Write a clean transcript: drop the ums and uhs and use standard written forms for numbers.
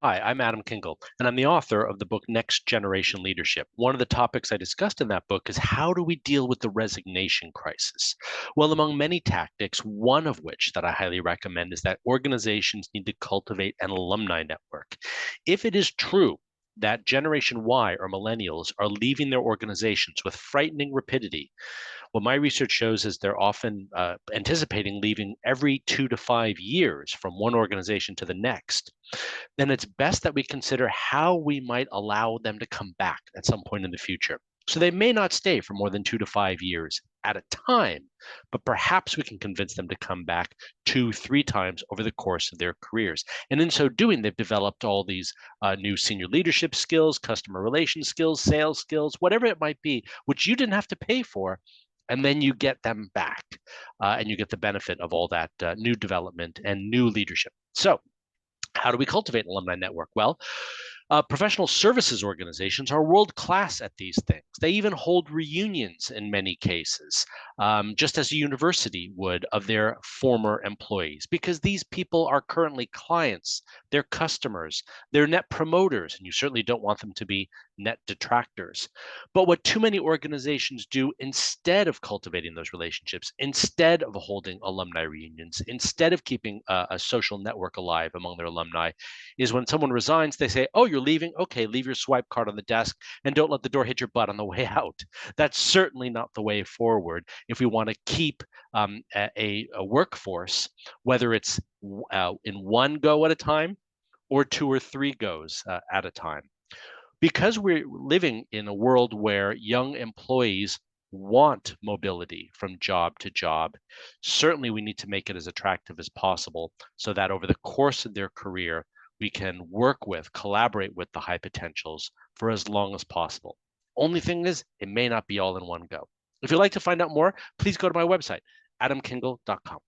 Hi, I'm Adam Kingle, and I'm the author of the book Next Generation Leadership. One of the topics I discussed in that book is how do we deal with the resignation crisis? Well, among many tactics, one of which that I highly recommend is that organizations need to cultivate an alumni network. If it is true that Generation Y or millennials are leaving their organizations with frightening rapidity, what my research shows is they're often anticipating leaving every 2 to 5 years from one organization to the next, then it's best that we consider how we might allow them to come back at some point in the future. So they may not stay for more than 2 to 5 years at a time, but perhaps we can convince them to come back 2, 3 times over the course of their careers. And in so doing, they've developed all these new senior leadership skills, customer relations skills, sales skills, whatever it might be, which you didn't have to pay for. And then you get them back and you get the benefit of all that new development and new leadership. So, how do we cultivate an alumni network? Well, professional services organizations are world class at these things. They even hold reunions in many cases, just as a university would of their former employees, because these people are currently clients, they're customers, they're net promoters, and you certainly don't want them to be net detractors. But what too many organizations do instead of cultivating those relationships, instead of holding alumni reunions, instead of keeping a social network alive among their alumni, is when someone resigns, they say, "Oh, you're leaving? Okay, leave your swipe card on the desk and don't let the door hit your butt on the way out." That's certainly not the way forward if we want to keep a workforce, whether it's in one go at a time or 2 or 3 goes at a time. Because we're living in a world where young employees want mobility from job to job, certainly we need to make it as attractive as possible so that over the course of their career, we can work with, collaborate with the high potentials for as long as possible. Only thing is, it may not be all in one go. If you'd like to find out more, please go to my website, adamkingle.com.